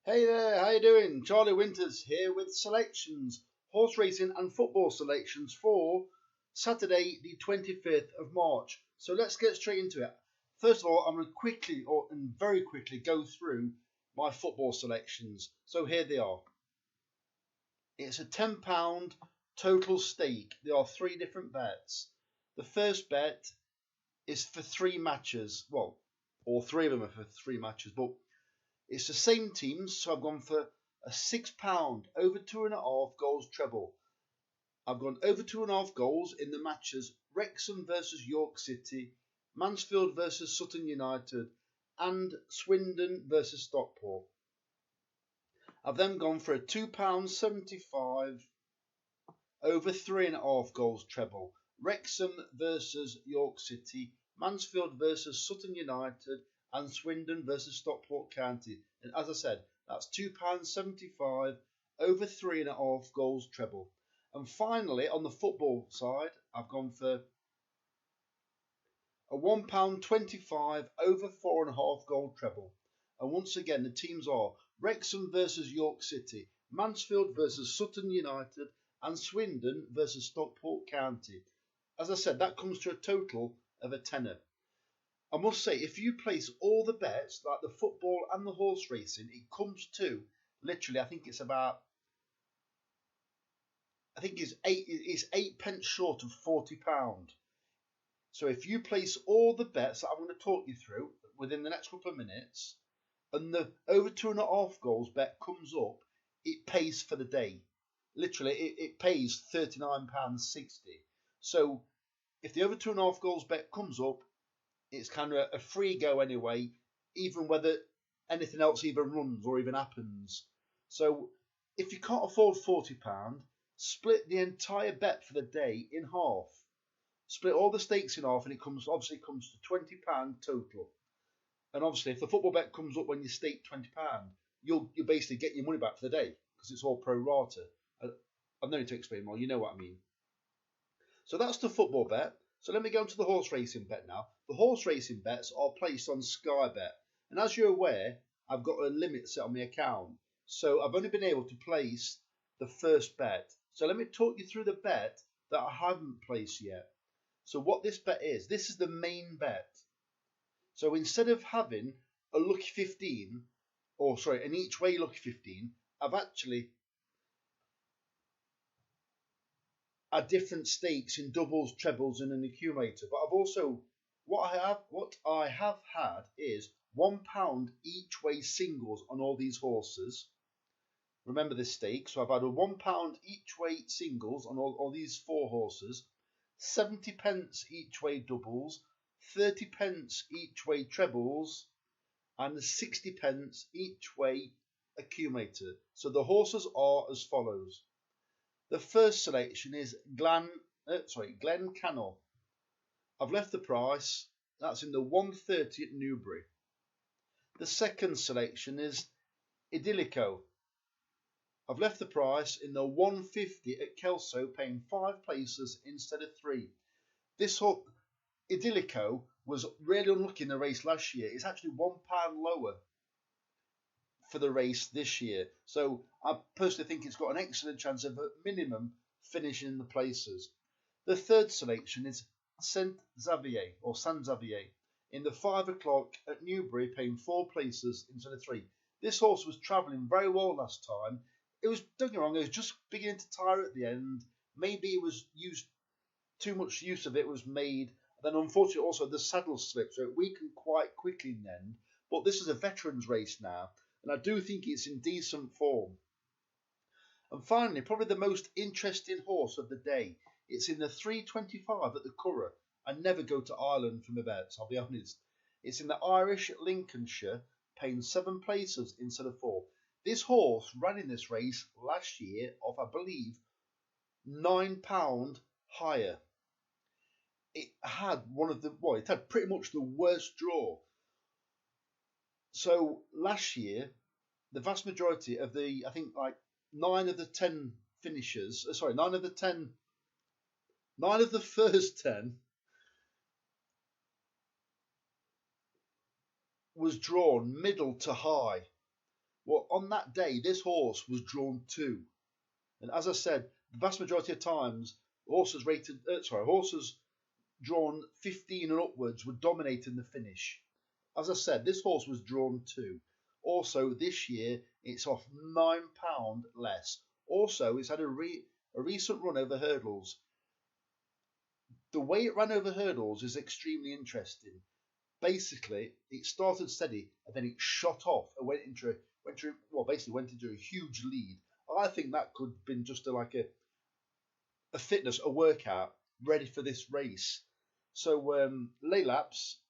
Hey there, how you doing? Charlie Winters here with selections, horse racing and football selections for Saturday the 25th of March. So let's get straight into it. First of all, I'm going to very quickly go through my football selections. So here they are. It's a £10 total stake. There are three different bets. The first bet is for three matches. Well, all three of them are for three matches, but it's the same teams, so I've gone for a £6 over 2.5 goals treble. I've gone over 2.5 goals in the matches Wrexham versus York City, Mansfield versus Sutton United, and Swindon versus Stockport. I've then gone for a £2.75 over 3.5 goals treble. Wrexham versus York City, Mansfield versus Sutton United, and Swindon versus Stockport County. And as I said, that's £2.75 over 3.5 goals treble. And finally, on the football side, I've gone for a £1.25 over 4.5 goal treble. And once again, the teams are Wrexham versus York City, Mansfield versus Sutton United, and Swindon versus Stockport County. As I said, that comes to a total of a tenner. I must say, if you place all the bets, like the football and the horse racing, it comes to literally, I think it's eight pence short of £40. So if you place all the bets that I'm going to talk you through within the next couple of minutes, and the over 2.5 goals bet comes up, it pays for the day. Literally, it pays £39.60. So if the over 2.5 goals bet comes up, it's kind of a free go anyway, even whether anything else even runs or even happens. So if you can't afford £40, split the entire bet for the day in half. Split all the stakes in half, and it comes to £20 total. And obviously, if the football bet comes up when you stake £20, you'll basically get your money back for the day because it's all pro rata. I've no need to explain more. You know what I mean. So that's the football bet. So let me go into the horse racing bet now. The horse racing bets are placed on Sky Bet. And as you're aware, I've got a limit set on my account. So I've only been able to place the first bet. So let me talk you through the bet that I haven't placed yet. So what this bet is, this is the main bet. So instead of having a lucky 15, an each way lucky 15, I've actually had different stakes in doubles, trebles, and an accumulator. But I've also what I have had is £1 each way singles on all these horses. Remember this stake. So I've had a £1 each way singles on all these four horses, 70 pence each way doubles, 30 pence each way trebles, and 60 pence each way accumulator. So the horses are as follows. The first selection is Glen Canol. I've left the price. That's in the 130 at Newbury. The second selection is Idyllico. I've left the price in the 150 at Kelso, paying 5 places instead of 3. This horse, Idyllico, was really unlucky in the race last year. It's actually £1 lower for the race this year. So I personally think it's got an excellent chance of at minimum finishing in the places. The third selection is Saint Xavier in the 5 o'clock at Newbury, paying 4 places instead of 3. This horse was travelling very well last time. Don't get me wrong, it was just beginning to tire at the end. Maybe it was too much use of it was made. Then unfortunately also the saddle slipped, so it weakened quite quickly in the end. But this is a veterans race now, and I do think it's in decent form. And finally, probably the most interesting horse of the day. It's in the 325 at the Curragh. I never go to Ireland for my bets, I'll be honest. It's in the Irish Lincolnshire, paying 7 places instead of 4. This horse ran in this race last year of, I believe, £9 higher. It had it had pretty much the worst draw. So last year, the vast majority of the, I think like 9 of the 10 finishers, 9 of the first 10 was drawn middle to high. Well, on that day, this horse was drawn 2. And as I said, the vast majority of times, horses drawn 15 and upwards were dominating the finish. As I said, this horse was drawn 2. Also, this year, it's off £9 less. Also, it's had a recent run over hurdles. The way it ran over hurdles is extremely interesting. Basically, it started steady and then it shot off and went into a huge lead. I think that could have been just a workout ready for this race. So lay laps,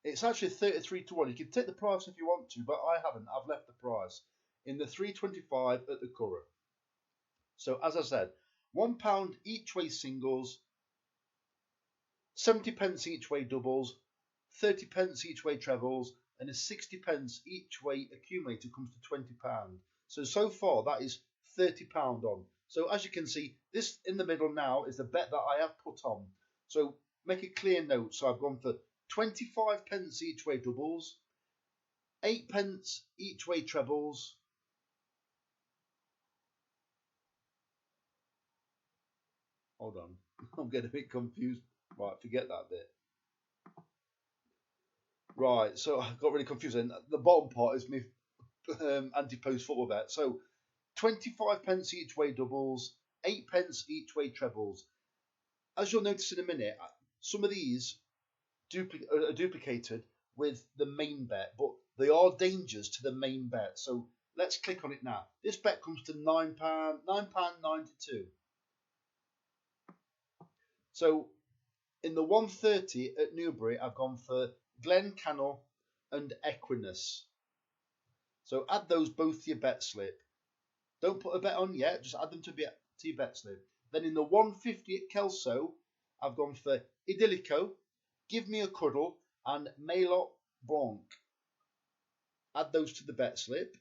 it's actually 33 to 1. You can take the price if you want to, but I haven't. I've left the price in the 325 at the Curragh. So as I said, £1 each way singles, 70 pence each way doubles, 30 pence each way trebles, and a 60 pence each way accumulator comes to £20. So far that is £30 on. So as you can see, this in the middle now is the bet that I have put on. So make a clear note. So I've gone for 25 pence each way doubles, 8 pence each way trebles, hold on, I'm getting a bit confused. Right, forget that bit. Right, so I got really confused. And the bottom part is my anti-post football bet. So 25 pence each way doubles, 8 pence each way trebles. As you'll notice in a minute, some of these are duplicated with the main bet, but they are dangers to the main bet. So let's click on it now. This bet comes to £9.92. So in the 130 at Newbury, I've gone for Glen Cannell and Equinus. So add those both to your bet slip. Don't put a bet on yet, just add them to your bet slip. Then in the 150 at Kelso, I've gone for Idyllico, Give Me a Cuddle, and Melot Blanc. Add those to the bet slip.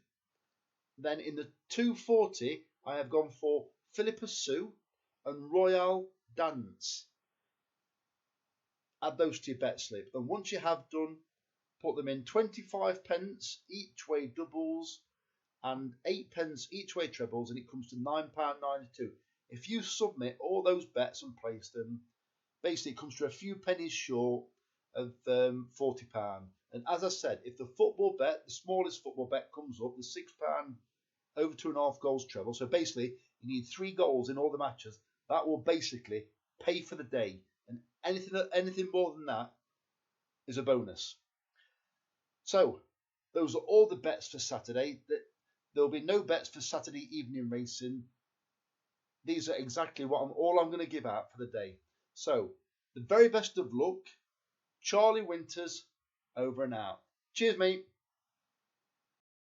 Then in the 240, I have gone for Philippa Sue and Royal Dance. Add those to your bet slip. And once you have done, put them in 25 pence each way doubles and 8 pence each way trebles, and it comes to £9.92. If you submit all those bets and place them, basically it comes to a few pennies short of £40. And as I said, if the football bet, the smallest football bet comes up, the £6 over 2.5 goals treble, so basically you need 3 goals in all the matches, that will basically pay for the day. And anything more than that is a bonus. So those are all the bets for Saturday. There will be no bets for Saturday evening racing. These are exactly all I'm going to give out for the day. So the very best of luck. Charlie Winters, over and out. Cheers, mate.